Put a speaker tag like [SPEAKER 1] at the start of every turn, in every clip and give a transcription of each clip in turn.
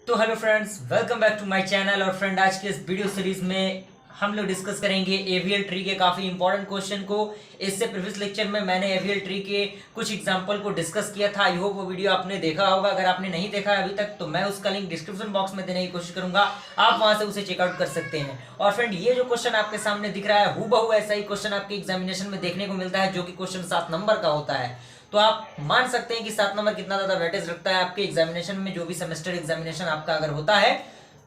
[SPEAKER 1] तो hello friends, welcome back to my channel. और friend, आज के इस वीडियो सीरीज में हम लोग डिस्कस करेंगे एवीएल ट्री के काफ़ी इंपॉर्टेंट क्वेश्चन को। इससे प्रीवियस लेक्चर में मैंने एवीएल ट्री के कुछ एग्जांपल को डिस्कस किया था। आई होप वो वीडियो आपने देखा होगा। अगर आपने नहीं देखा है अभी तक तो मैं उसका लिंक डिस्क्रिप्शन बॉक्स में देने की कोशिश करूंगा, आप वहां से उसे चेकआउट कर सकते हैं। और फ्रेंड, ये जो क्वेश्चन आपके सामने दिख रहा है हूबहू ऐसा ही क्वेश्चन आपके एग्जामिनेशन में देखने को मिलता है, जो कि क्वेश्चन 7 नंबर का होता है। तो आप मान सकते हैं कि 7 नंबर कितना ज्यादा वेटेज रखता है आपके एग्जामिनेशन में। जो भी सेमेस्टर एग्जामिनेशन आपका अगर होता है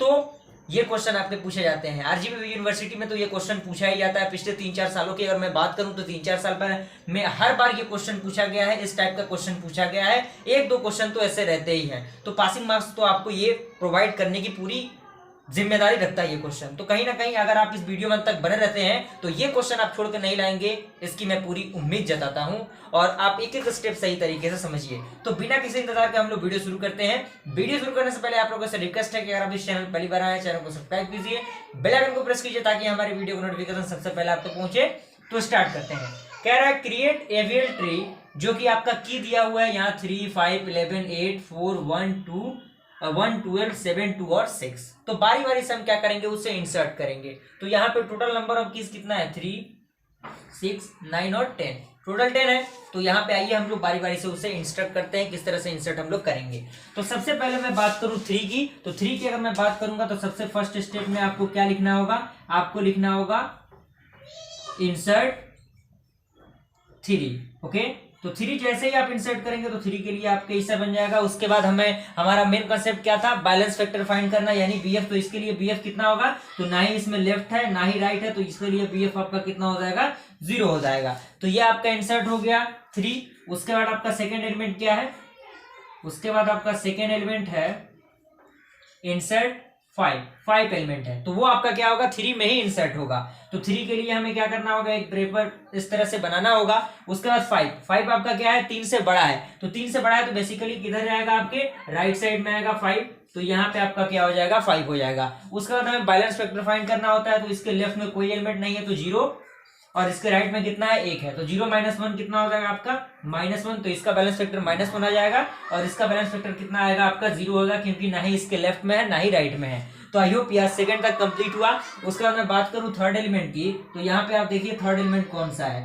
[SPEAKER 1] तो ये क्वेश्चन आपके पूछे जाते हैं। आरजीबी यूनिवर्सिटी में तो ये क्वेश्चन पूछा ही जाता है। पिछले 3-4 सालों की अगर मैं बात करूं तो 3-4 साल में हर बार ये क्वेश्चन पूछा गया है। इस टाइप का क्वेश्चन पूछा गया है। 1-2 क्वेश्चन तो ऐसे रहते ही हैं। तो पासिंग मार्क्स तो आपको ये प्रोवाइड करने की पूरी जिम्मेदारी रखता है ये क्वेश्चन। तो कहीं ना कहीं अगर आप इस वीडियो में तक बने रहते हैं तो ये क्वेश्चन आप छोड़ कर नहीं लाएंगे, इसकी मैं पूरी उम्मीद जताता हूं। और आप एक एक स्टेप सही तरीके से समझिए। तो बिना किसी इंतजार के हम लोग वीडियो शुरू करते हैं। वीडियो शुरू करने से पहले आप लोगों से रिक्वेस्ट है कि अगर आप इस चैनल पहली बार आए, चैनल को सब्सक्राइब कीजिए, बेल आइकन को प्रेस कीजिए ताकि हमारे वीडियो को नोटिफिकेशन सबसे पहले आप तक पहुंचे। तो स्टार्ट करते हैं। कह रहा है क्रिएट एवीएल ट्री, जो कि आपका की दिया हुआ है यहाँ 3, 5, 11, 8, 4, 1, 2, 1, 12, 7, 2 और 6। तो बारी बारी से हम क्या करेंगे, उसे इंसर्ट करेंगे। तो यहाँ पे टोटल नंबर ऑफ कीज कितना है, 3, 6, 9 और 10, टोटल 10 है। तो यहाँ पे आइए हम लोग बारी बारी से उसे इंसर्ट करते हैं। किस तरह से इंसर्ट हम लोग करेंगे, तो सबसे पहले मैं बात करूं 3 की। तो 3 की अगर मैं बात करूंगा तो सबसे फर्स्ट स्टेप में आपको क्या लिखना होगा, आपको लिखना होगा इंसर्ट 3। ओके, तो 3 जैसे ही आप इंसर्ट करेंगे तो 3 के लिए आपका ऐसा बन जाएगा। उसके बाद हमारा मेन कंसेप्ट क्या था, बैलेंस फैक्टर फाइंड करना, यानी बीएफ। तो इसके लिए बीएफ कितना होगा, तो ना ही इसमें लेफ्ट है ना ही राइट है, तो इसके लिए बीएफ आपका कितना हो जाएगा, 0 हो जाएगा। तो ये आपका इंसर्ट हो गया 3। उसके बाद आपका सेकेंड एलिमेंट क्या है, उसके बाद आपका सेकेंड एलिमेंट है इंसर्ट 5 एलिमेंट है। तो वो आपका क्या होगा, 3 में ही इंसर्ट होगा। तो 3 के लिए हमें क्या करना होगा, एक ब्रेपर इस तरह से बनाना होगा। उसके बाद 5 आपका क्या है, 3 से बड़ा है। तो 3 से बड़ा है तो बेसिकली किधर जाएगा, आपके राइट साइड में आएगा 5। तो यहाँ पे आपका क्या हो जाएगा, 5 हो जाएगा। उसके बाद हमें बैलेंस फैक्टर फाइंड करना होता है। तो इसके लेफ्ट में कोई एलिमेंट नहीं है तो 0, और इसके राइट में कितना है, 1 है। तो 0 - 1 कितना हो जाएगा आपका, -1। तो इसका बैलेंस फैक्टर -1 आ जाएगा, और इसका बैलेंस फैक्टर कितना आएगा आपका, 0 होगा, क्योंकि ना ही इसके लेफ्ट में है ना ही राइट में है। तो आई होप यह सेकंड तक कंप्लीट हुआ। उसके बाद मैं बात करूं थर्ड एलिमेंट की। तो यहाँ पे आप देखिए थर्ड एलिमेंट कौन सा है,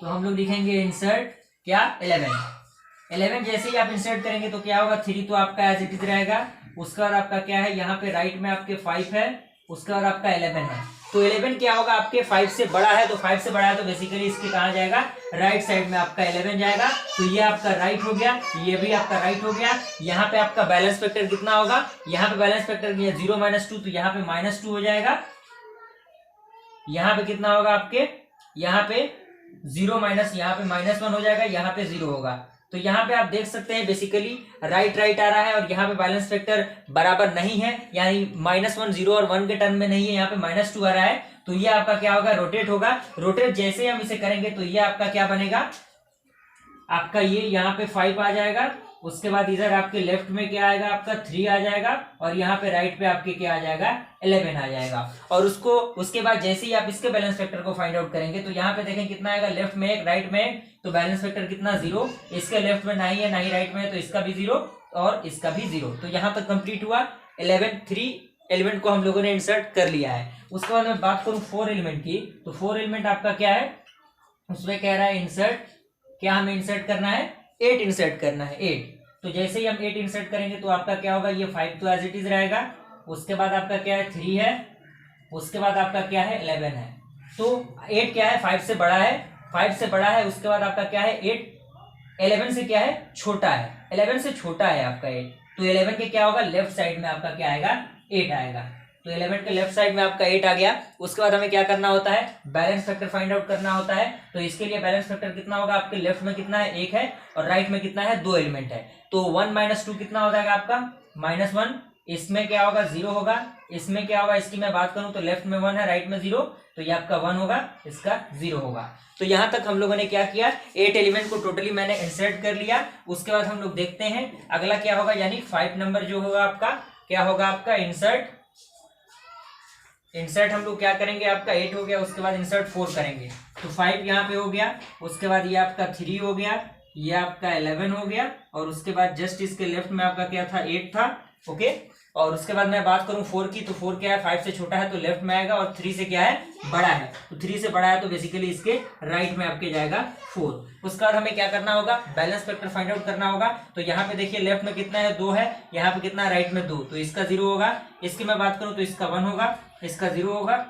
[SPEAKER 1] तो हम लोग लिखेंगे इंसर्ट क्या, 11 जैसे ही आप इंसर्ट करेंगे तो क्या होगा, 3 तो आपका एज इट इज रहेगा। उसके बाद आपका क्या है, यहाँ पे राइट में आपके 5 है। उसके बाद आपका 11 है। तो 11 क्या होगा, आपके 5 से बड़ा है। तो 5 से बड़ा है तो बेसिकली इसके कहाँ जाएगा, राइट साइड में आपका 11 जाएगा। तो ये आपका राइट हो गया, ये भी आपका राइट हो गया। यहाँ पे आपका बैलेंस फैक्टर कितना होगा, यहाँ पे बैलेंस फैक्टर 0 - 2, तो यहाँ पे -2 हो जाएगा। यहाँ पे कितना होगा आपके, यहाँ पे 0 - यहाँ पे -1 हो जाएगा, यहाँ पे 0 होगा। तो यहाँ पे आप देख सकते हैं बेसिकली राइट आ रहा है, और यहाँ पे बैलेंस फैक्टर बराबर नहीं है, यानी -1, 0 और 1 के टर्म में नहीं है, यहाँ पे -2 आ रहा है। तो ये आपका क्या होगा, रोटेट होगा। रोटेट जैसे ही हम इसे करेंगे तो ये आपका क्या बनेगा, आपका ये यहाँ पे 5 आ जाएगा। उसके बाद इधर आपके लेफ्ट में क्या आएगा, आपका 3 आ जाएगा, और यहाँ पे राइट पे आपके क्या आ जाएगा, 11 आ जाएगा। और उसके बाद जैसे ही आप इसके बैलेंस फैक्टर को फाइंड आउट करेंगे तो यहाँ पे देखें कितना आएगा, लेफ्ट में 1 राइट में 1, तो बैलेंस फैक्टर कितना, 0। इसके लेफ्ट में ना ही है ना ही राइट में है, तो इसका भी 0 और इसका भी 0। तो यहाँ तक कंप्लीट हुआ। 3 एलिमेंट को हम लोगों ने इंसर्ट कर लिया है। उसके बाद मैं बात करूं 4 एलिमेंट की। तो 4 एलिमेंट आपका क्या है, उसमें कह रहा है इंसर्ट क्या, हमें इंसर्ट करना है 8 इंसर्ट करना है, 8। तो जैसे ही हम 8 इंसर्ट करेंगे तो आपका क्या होगा, ये 5 तो एज इट इज रहेगा। उसके बाद आपका क्या है, 3 है। उसके बाद आपका क्या है, 11 है। तो 8 क्या है, 5 से बड़ा है, 5 से बड़ा है। उसके बाद आपका क्या है, 8 11 से क्या है, छोटा है, 11 से छोटा है आपका 8। तो 11 के क्या होगा, लेफ्ट साइड में आपका क्या आएगा, 8 आएगा। तो 11 के लेफ्ट साइड में आपका 8 आ गया। उसके बाद हमें क्या करना होता है, बैलेंस फैक्टर फाइंड आउट करना होता है। तो इसके लिए बैलेंस फैक्टर कितना होगा, आपके लेफ्ट में कितना है, 1 है, और राइट में कितना है, 2 एलिमेंट है। तो 1 - 2 कितना हो जाएगा आपका, -1। इसमें क्या होगा, 0 होगा। इसमें क्या होगा, इसकी मैं बात करूं तो लेफ्ट में 1 है, राइट में 0, तो ये आपका 1 होगा, इसका 0 होगा। तो यहां तक हम लोगों ने क्या किया, 8 एलिमेंट को टोटली मैंने इंसर्ट कर लिया। उसके बाद हम लोग देखते हैं अगला क्या होगा, यानी 5 नंबर जो होगा आपका, क्या होगा आपका इंसर्ट हम लोग क्या करेंगे, आपका 8 हो गया। उसके बाद इंसर्ट 4 करेंगे, तो 5 यहाँ पे हो गया। उसके बाद ये आपका 3 हो गया, ये आपका 11 हो गया, और उसके बाद जस्ट इसके लेफ्ट में आपका क्या था, 8 था। ओके, और उसके बाद मैं बात करूं 4 की, तो 4 क्या है, 5 से छोटा है तो लेफ्ट में आएगा, और 3 से क्या है, बड़ा है, तो 3 से बड़ा है तो बेसिकली इसके राइट में आपके जाएगा 4। उसके बाद हमें क्या करना होगा, बैलेंस फैक्टर फाइंड आउट करना होगा। तो यहाँ पे देखिए लेफ्ट में कितना है, 2 है, यहाँ पे कितना राइट में 2, तो इसका 0 होगा। इसकी मैं बात करूं तो इसका 1 होगा, इसका 0 होगा,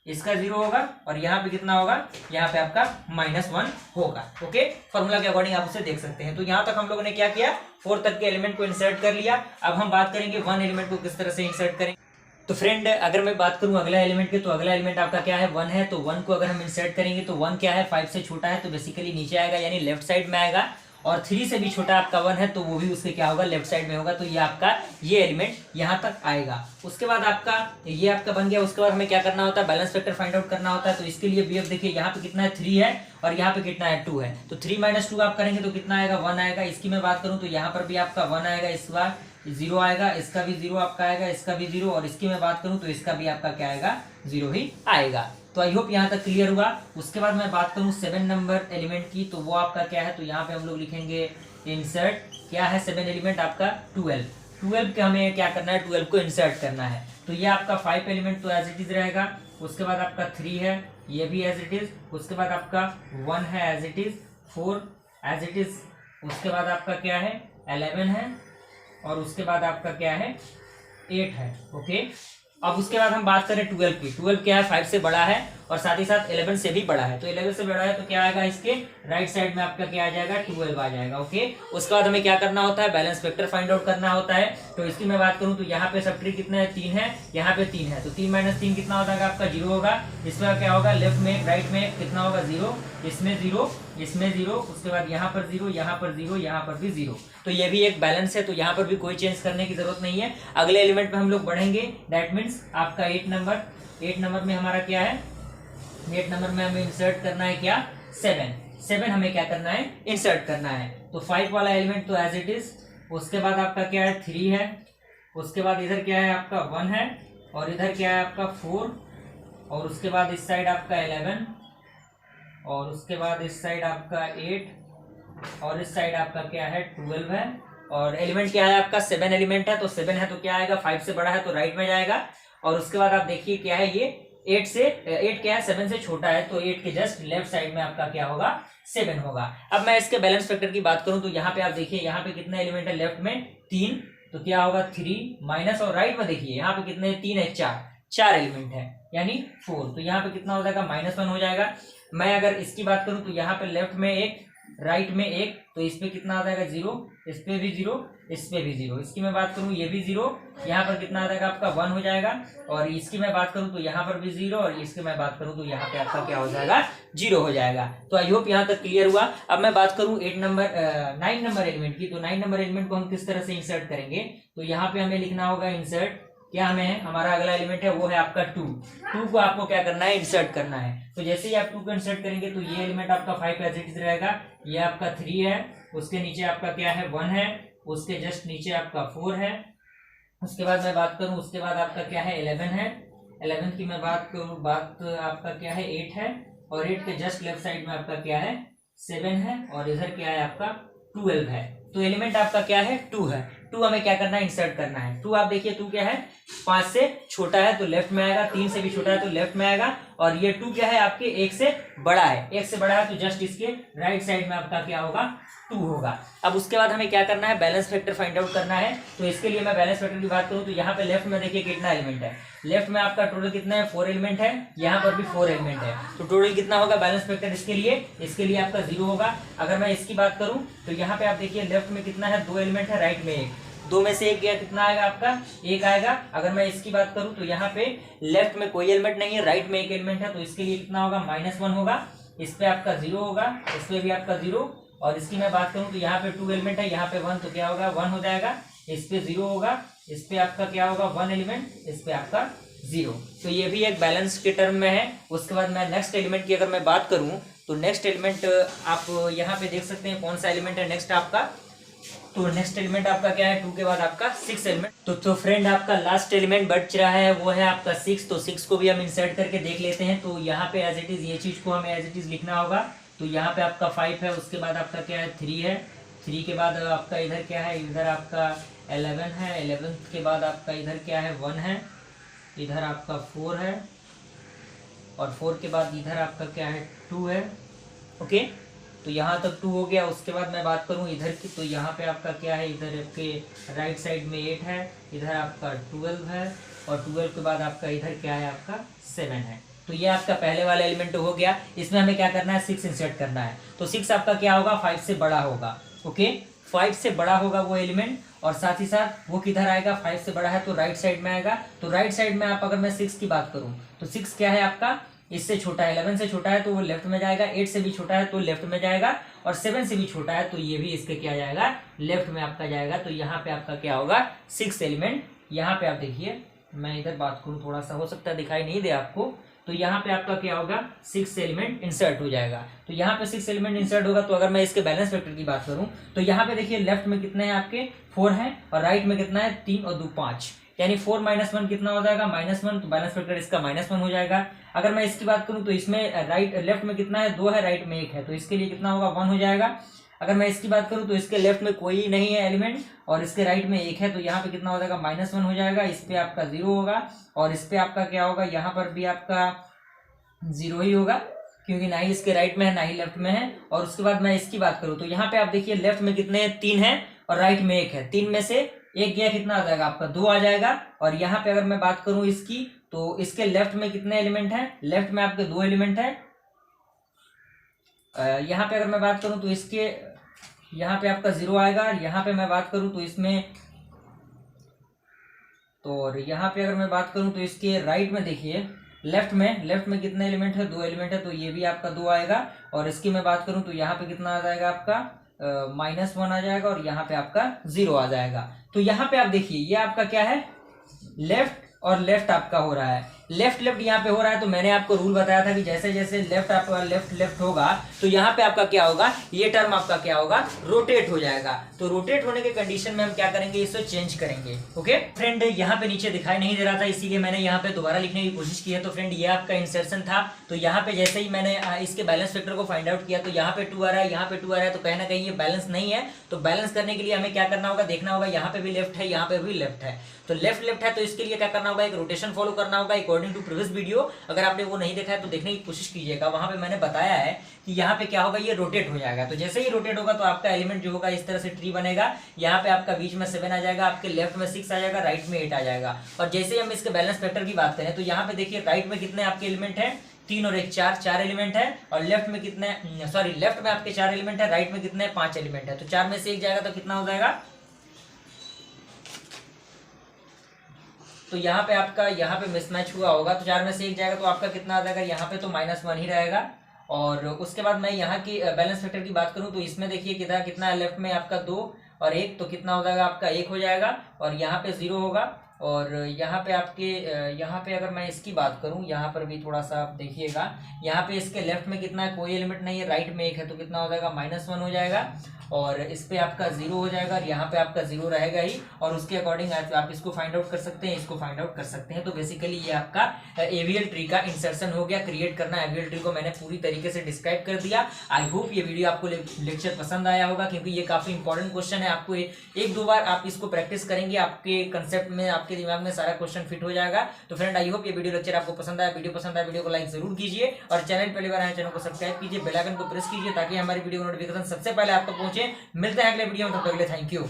[SPEAKER 1] इसका 0 होगा, और यहाँ पे कितना होगा, यहाँ पे आपका -1 होगा। ओके, फॉर्मूला के अकॉर्डिंग आप उसे देख सकते हैं। तो यहाँ तक हम लोगों ने क्या किया, 4 तक के एलिमेंट को इंसर्ट कर लिया। अब हम बात करेंगे 1 एलिमेंट को किस तरह से इंसर्ट करें। तो फ्रेंड अगर मैं बात करूं अगला एलिमेंट की, तो अगला एलिमेंट आपका क्या है, 1 है। तो 1 को अगर हम इंसर्ट करेंगे तो 1 क्या है, 5 से छोटा है तो बेसिकली नीचे आएगा, यानी लेफ्ट साइड में आएगा, और 3 से भी छोटा आपका 1 है तो वो भी उसके क्या होगा, लेफ्ट साइड में होगा। तो ये आपका ये एलिमेंट यहाँ तक आएगा। उसके बाद आपका ये आपका बन गया। उसके बाद हमें क्या करना होता है, बैलेंस फैक्टर फाइंड आउट करना होता है। तो इसके लिए भी अब देखिए यहाँ पे कितना है, 3 है, और यहाँ पे कितना है, 2 है। तो 3 - 2 आप करेंगे तो कितना आएगा, 1 आएगा। इसकी मैं बात करूँ तो यहाँ पर भी आपका 1 आएगा, इस बार 0 आएगा, इसका भी 0 आपका आएगा, इसका भी 0, और इसकी मैं बात करूँ तो इसका भी आपका क्या आएगा, 0 ही आएगा। तो आई होप यहाँ तक क्लियर हुआ। उसके बाद मैं बात करूँ 7 नंबर एलिमेंट की, तो वो आपका क्या है, तो यहाँ पे हम लोग लिखेंगे इंसर्ट, क्या है 7 एलिमेंट आपका, 12 के हमें क्या करना है, 12 को इंसर्ट करना है। तो ये आपका 5 एलिमेंट तो एज इट इज रहेगा। उसके बाद आपका 3 है, ये भी एज इट इज। उसके बाद आपका 1 है as it is, 4 as it is. उसके बाद आपका क्या है, 11 है, और उसके बाद आपका क्या है, 8 है। ओके, अब उसके बाद हम बात करें 12 की। 12 क्या है, 5 से बड़ा है, और साथ ही साथ 11 से भी बड़ा है। तो 11 से बड़ा है तो क्या आएगा, इसके राइट साइड में आपका क्या आ जाएगा, 12 आ जाएगा। ओके, उसके बाद हमें क्या करना होता है, बैलेंस फैक्टर फाइंड आउट करना होता है। तो इसकी मैं बात करूं तो यहाँ पे सब ट्री कितना है, 3 है, यहाँ पे 3 है, तो 3 - 3 कितना होता है आपका, 0 होगा। इसमें क्या होगा, लेफ्ट में राइट में कितना होगा, 0, इसमें 0, इसमें 0, उसके बाद यहाँ पर 0, यहाँ पर 0, यहाँ पर भी 0। तो ये भी एक बैलेंस है, तो यहाँ पर भी कोई चेंज करने की जरूरत नहीं है। अगले एलिमेंट पे हम लोग बढ़ेंगे, दैट मीन्स आपका 8 नंबर। 8 नंबर में हमारा क्या है, 8 नंबर में हमें इंसर्ट करना है क्या, 7 हमें क्या करना है, इंसर्ट करना है। तो 5 वाला एलिमेंट तो एज इट इज। उसके बाद आपका क्या है, 3 है। उसके बाद इधर क्या है आपका, 1 है, और इधर क्या है आपका 4, और उसके बाद इस साइड आपका 11, और उसके बाद इस साइड आपका 8, और इस साइड आपका क्या है, 12 है। और एलिमेंट क्या है आपका, 7 एलिमेंट है, तो 7 है तो क्या आएगा, 5 से बड़ा है तो राइट में जाएगा। और उसके बाद आप देखिए क्या है, ये 8 क्या है, 7 से छोटा है, तो 8 के जस्ट लेफ्ट साइड में आपका क्या होगा, 7 होगा। अब मैं इसके बैलेंस फैक्टर की बात करूं तो यहाँ पे आप देखिए, यहाँ पे कितना एलिमेंट है, लेफ्ट में 3, तो क्या होगा 3 माइनस, और राइट में देखिए यहाँ पे कितने 3 है, 4 एलिमेंट है, यानी 4। तो यहाँ पे कितना हो जाएगा, -1 हो जाएगा। मैं अगर इसकी बात करूं तो यहाँ पे लेफ्ट में 1, राइट में 1, तो इस पे कितना आ जाएगा, 0, इस पे भी 0, इस पे भी 0। इसकी मैं बात करूं, ये भी 0, यहाँ पर कितना आ जाएगा आपका, 1 हो जाएगा। और इसकी मैं बात करूं तो यहाँ पर भी 0, और इसकी मैं बात करूं तो यहाँ पे आपका क्या हो जाएगा, 0 हो जाएगा। तो आई होप यहाँ तक क्लियर हुआ। अब मैं बात करूं 9 नंबर एलिमेंट की। तो 9 नंबर एलिमेंट को हम किस तरह से इंसर्ट करेंगे, तो यहाँ पे हमें लिखना होगा इंसर्ट, क्या हमें है, हमारा अगला एलिमेंट है वो है आपका 2 को आपको क्या करना है, इंसर्ट करना है। तो जैसे ही आप 2 को इंसर्ट करेंगे तो ये एलिमेंट आपका 5 एज इट इज रहेगा, ये आपका 3 है, उसके नीचे आपका क्या है, 1 है, उसके जस्ट नीचे आपका 4 है। उसके बाद मैं बात करूं, उसके बाद आपका क्या है, 11 है। 11 की मैं बात करूं, बात आपका क्या है, 8 है, और 8 के जस्ट लेफ्ट साइड में आपका क्या है, 7 है, और इधर क्या है आपका 12 है। तो एलिमेंट आपका क्या है, 2 है। 2 हमें क्या करना है, इंसर्ट करना है। 2 आप देखिए, 2 क्या है, 5 से छोटा है तो लेफ्ट में आएगा, 3 से भी छोटा है तो लेफ्ट में आएगा, और ये 2 क्या है आपके 1 से बड़ा है। 1 से बड़ा है तो जस्ट इसके राइट साइड में आपका क्या होगा, 2 होगा। अब उसके बाद हमें क्या करना है, बैलेंस फैक्टर फाइंड आउट करना है। तो इसके लिए मैं बैलेंस फैक्टर की बात करूं तो यहाँ पे लेफ्ट में देखिए कितना एलिमेंट है, लेफ्ट में आपका टोटल कितना है, 4 एलिमेंट है, यहाँ पर भी 4 एलिमेंट है। तो टोटल कितना होगा बैलेंस फैक्टर इसके लिए आपका 0 होगा। अगर मैं इसकी बात करूं तो यहाँ पे आप देखिए लेफ्ट में कितना है, 2 एलिमेंट है, राइट में 1, 2 में से 1 गया, कितना आएगा आपका, 1 आएगा। अगर मैं इसकी बात करूं तो यहाँ पे लेफ्ट में कोई एलिमेंट नहीं है, राइट में 1 एलिमेंट है, तो इसके लिए कितना होगा, -1 होगा। इस पे आपका 0 होगा, इस पे भी आपका 0, और इसकी मैं बात करूं तो यहाँ पे 2 एलिमेंट है, यहाँ पे 1, तो क्या होगा, 1 हो जाएगा। इस पे 0 होगा, इस पे आपका क्या होगा, 1 एलिमेंट, इस पे आपका 0। तो ये भी एक बैलेंस के टर्म में है। उसके बाद मैं नेक्स्ट एलिमेंट की अगर मैं बात करूं तो नेक्स्ट एलिमेंट आप यहाँ पे देख सकते हैं कौन सा एलिमेंट है नेक्स्ट आपका। तो नेक्स्ट एलिमेंट आपका क्या है, 2 के बाद आपका 6 एलिमेंट। तो फ्रेंड आपका लास्ट एलिमेंट बच रहा है वो है आपका 6। तो 6 को भी हम इंसर्ट करके देख लेते हैं। तो यहाँ पे एज इट इज ये चीज को हमें एज इट इज लिखना होगा। तो यहाँ पे आपका 5 है, उसके बाद आपका क्या है 3 है, 3 के बाद आपका इधर क्या है, इधर आपका 11 है, 11 के बाद आपका इधर क्या है 1 है, इधर आपका 4 है, और 4 के बाद इधर आपका क्या है 2 है। ओके, तो यहाँ तक 2 हो गया। उसके बाद मैं बात करूँ इधर की, तो यहाँ पे आपका क्या है, इधर आपके राइट साइड में 8 है, इधर आपका 12 है, और 12 के बाद आपका इधर क्या है आपका 7 है। तो ये आपका पहले वाला एलिमेंट हो गया। इसमें हमें क्या करना है, 6 इंसर्ट करना है। तो 6 आपका क्या होगा, 5 से बड़ा होगा। ओके, 5 से बड़ा होगा वो एलिमेंट, और साथ ही साथ वो किधर आएगा, 5 से बड़ा है तो राइट साइड में आएगा। तो राइट साइड में आप अगर मैं 6 की बात करूं तो 6 क्या है आपका, इससे छोटा है, 11 से छोटा है तो वो लेफ्ट में जाएगा, 8 से भी छोटा है तो लेफ्ट में जाएगा, और 7 से भी छोटा है तो ये भी इसके क्या जाएगा, लेफ्ट में आपका जाएगा। तो यहाँ पे आपका क्या होगा, 6 एलिमेंट। यहाँ पे आप देखिए, मैं इधर बात करूँ थोड़ा सा, हो सकता है दिखाई नहीं दे आपको, तो यहाँ पे आपका क्या होगा, 6 एलिमेंट इंसर्ट हो जाएगा। तो यहाँ पे 6 एलिमेंट इंसर्ट होगा। तो अगर मैं इसके बैलेंस वेक्टर की बात करूँ तो यहाँ पे देखिए लेफ्ट में कितने हैं आपके 4 हैं, और राइट में कितना है 3 और 2 5, यानी 4 - 1 कितना हो जाएगा, -1। तो बैलेंस वेक्टर इसका -1 हो जाएगा। अगर मैं इसकी बात करूँ तो इसमें राइट लेफ्ट में कितना है 2 है, राइट में 1 है, तो इसके लिए कितना होगा 1 हो जाएगा। अगर मैं इसकी बात करूं तो इसके लेफ्ट में कोई नहीं है एलिमेंट, और इसके राइट में 1 है, तो यहाँ पे कितना हो जाएगा, -1 हो जाएगा। इस पे आपका 0 होगा, और इस पे आपका क्या होगा, यहाँ पर भी आपका 0 ही होगा, क्योंकि ना ही इसके राइट में है ना ही लेफ्ट में है। और उसके बाद मैं इसकी बात करूं तो यहाँ पे आप देखिए लेफ्ट में कितने हैं, 3 है, और राइट में 1 है। 3 में से 1 गया, कितना आ जाएगा आपका 2 आ जाएगा। और यहाँ पे अगर मैं बात करूं इसकी, तो इसके लेफ्ट में कितने एलिमेंट है, लेफ्ट में आपके 2 एलिमेंट है। यहाँ पे अगर मैं बात करूं तो इसके यहाँ पे आपका 0 आएगा। यहाँ पे मैं बात करूं तो इसमें, तो और यहाँ पे अगर मैं बात करूं तो इसके राइट में देखिए लेफ्ट में कितने एलिमेंट है, 2 एलिमेंट है, तो ये भी आपका 2 आएगा। और इसकी मैं बात करूं तो यहाँ पे कितना आ जाएगा आपका -1 आ जाएगा, और यहाँ पे आपका 0 आ जाएगा। तो यहाँ पे आप देखिए ये आपका क्या है, लेफ्ट और लेफ्ट आपका हो रहा है, लेफ्ट यहाँ पे हो रहा है। तो मैंने आपको रूल बताया था कि जैसे जैसे लेफ्ट आपका लेफ्ट होगा तो यहाँ पे आपका क्या होगा, ये टर्म आपका क्या होगा, रोटेट हो जाएगा। तो रोटेट होने के कंडीशन में हम क्या करेंगे, इसको चेंज करेंगे। ओके फ्रेंड, यहाँ पे नीचे दिखाई नहीं दे रहा था, इसीलिए मैंने यहाँ पे दोबारा लिखने की कोशिश की है। तो फ्रेंड ये आपका इंसर्शन था। तो यहाँ पे जैसे ही मैंने इसके बैलेंस वेक्टर को फाइंड आउट किया तो यहाँ पे 2 आ रहा है, यहाँ पे 2 आ रहा है, तो कहीं ना कहीं ये बैलेंस नहीं है। तो बैलेंस करने के लिए हमें क्या करना होगा, देखना होगा यहाँ पे भी लेफ्ट है, यहाँ पे भी लेफ्ट है। तो लेफ्ट है, तो इसके लिए क्या करना होगा, एक रोटेशन फॉलो करना होगा अकॉर्डिंग टू प्रीवियस वीडियो। अगर आपने वो नहीं देखा है तो देखने की कोशिश कीजिएगा, वहां पे मैंने बताया है कि यहाँ पे क्या होगा, ये रोटेट हो जाएगा। तो जैसे ही रोटेट होगा तो आपका एलिमेंट जो होगा इस तरह से ट्री बनेगा। यहाँ पे आपका बीच में 7 आ जाएगा, आपके लेफ्ट में 6 आ जाएगा, राइट में 8 आ जाएगा। और जैसे ही हम इसके बैलेंस वेक्टर की बात करें तो यहाँ पे देखिए राइट में कितने आपके एलिमेंट है, 3 और 1 4 एलिमेंट है। और लेफ्ट में कितने, सॉरी लेफ्ट में आपके 4 एलिमेंट है, राइट में कितने 5 एलिमेंट है। तो 4 में से 1 जाएगा तो कितना हो जाएगा, तो यहाँ पे आपका यहाँ पे मिसमैच हुआ होगा। तो 4 में से 1 जाएगा तो आपका कितना आ जाएगा, यहाँ पे तो -1 ही रहेगा। और उसके बाद मैं यहाँ की बैलेंस वेक्टर की बात करूँ तो इसमें देखिए कितना है, लेफ्ट में आपका 2 और 1, तो कितना हो जाएगा आपका 1 हो जाएगा। और यहाँ पे 0 होगा। और यहाँ पे आपके यहाँ पे अगर मैं इसकी बात करूँ, यहाँ पर भी थोड़ा सा आप देखिएगा, यहाँ पे इसके लेफ्ट में कितना है, कोई एलिमेंट नहीं है, राइट में 1 है, तो कितना हो जाएगा -1 हो जाएगा। और इस पे आपका 0 हो जाएगा, और यहाँ पे आपका 0 रहेगा ही। और उसके अकॉर्डिंग आप इसको फाइंड आउट कर सकते हैं, इसको फाइंड आउट कर सकते हैं। तो बेसिकली ये आपका एवीएल ट्री का इंसर्शन हो गया। क्रिएट करना एवीएल ट्री को मैंने पूरी तरीके से डिस्क्राइब कर दिया। आई होप ये वीडियो आपको लेक्चर पसंद आया होगा, क्योंकि ये काफी इंपॉर्टेंट क्वेश्चन है। आपको 1-2 बार आप इसको प्रैक्टिस करेंगे, आपके कंसेप्ट में, आपके दिमाग में सारा क्वेश्चन फिट हो जाएगा। तो फ्रेंड आई होप ये वीडियो लेक्चर आपको पसंद आया। वीडियो को लाइक जरूर कीजिए, और चैनल पहली बार आए चैनल को सब्सक्राइब कीजिए, बेल आइकन को प्रेस कीजिए, ताकि हमारी वीडियो नोटिफिकेशन सबसे पहले आपको पहुंचे। मिलते हैं अगले वीडियो में, तब तक के लिए थैंक यू।